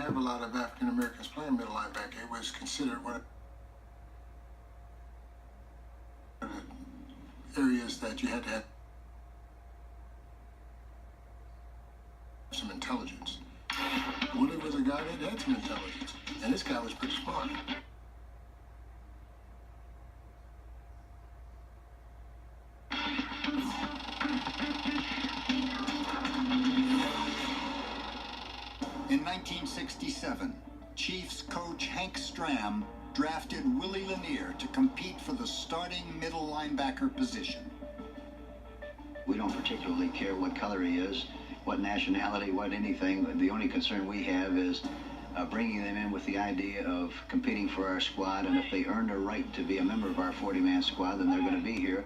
have a lot of African Americans playing middle linebacker. It was considered one of the areas that you had to have some intelligence. Willie was a guy that had some intelligence, and this guy was pretty smart. In 1967, Chiefs coach Hank Stram drafted Willie Lanier to compete for the starting middle linebacker position. We don't particularly care what color he is, what nationality, what anything. The only concern we have is bringing them in with the idea of competing for our squad, and if they earn the right to be a member of our 40-man squad, then they're going to be here.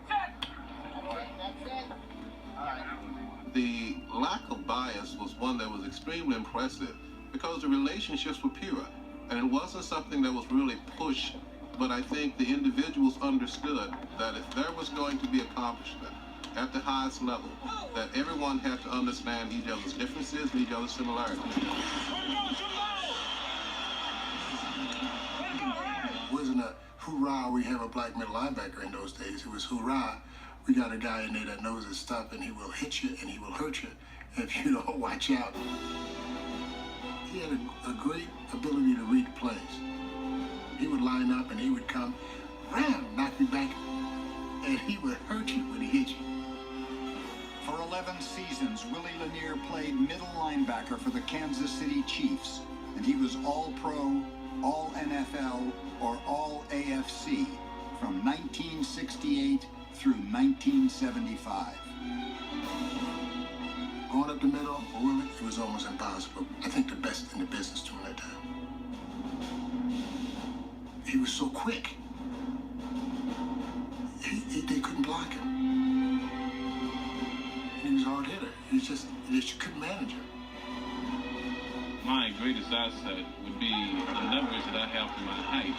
The lack of bias was one that was extremely impressive because the relationships were pure, and it wasn't something that was really pushed, but I think the individuals understood that if there was going to be accomplishment at the highest level, that everyone had to understand each other's differences and each other's similarities. It wasn't a hoorah, we have a black middle linebacker in those days. It was hoorah, we got a guy in there that knows his stuff, and he will hit you and he will hurt you if you don't watch out. He had a great ability to read plays. He would line up and he would come, ram, knock you back, and he would hurt you when he hit you. For 11 seasons, Willie Lanier played middle linebacker for the Kansas City Chiefs, and he was All-Pro, All-NFL, or All-AFC from 1968 through 1975. Going up the middle, Willie, it was almost impossible. I think the best in the business during that time. He was so quick. They couldn't block him. He was a hard hitter. You couldn't manage him. My greatest asset would be the leverage that I have from my height.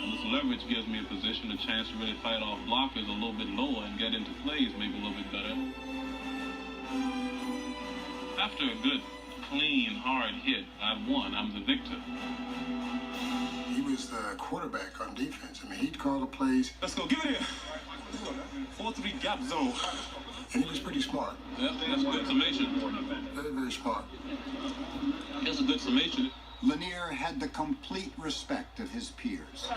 And this leverage gives me a position, a chance to really fight off blockers a little bit lower and get into plays maybe a little bit better. After a good, clean, hard hit, I've won. I'm the victor. He was the quarterback on defense. I mean, he'd call the plays. Let's go. Give it here. 4-3 gap zone. And he was pretty smart. Yep, that's a good summation. Very, very smart. That's a good summation. Lanier had the complete respect of his peers.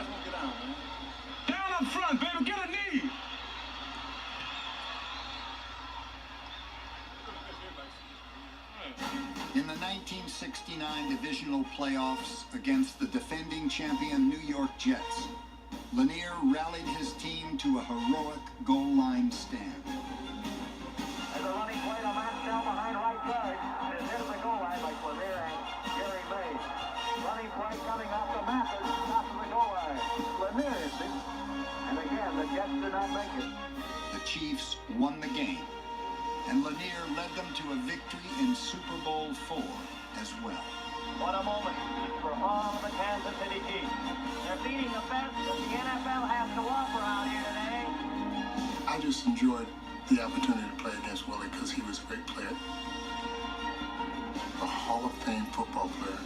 Down up front, baby. Get a knee. In the 1969 divisional playoffs against the defending champion New York Jets, Lanier rallied his team to a heroic goal line stand. As a running play, the man down behind right guard. And here's the goal line by Lanier and Gary May. Running play coming off the Mathis, top of the goal line. Lanier is it. And again, the Jets did not make it. The Chiefs won the game, and Lanier led them to a victory in Super Bowl IV as well. What a moment for all of the Kansas City Chiefs. They're beating the best that the NFL has to offer out here today. I just enjoyed the opportunity to play against Willie because he was a great player. A Hall of Fame football player.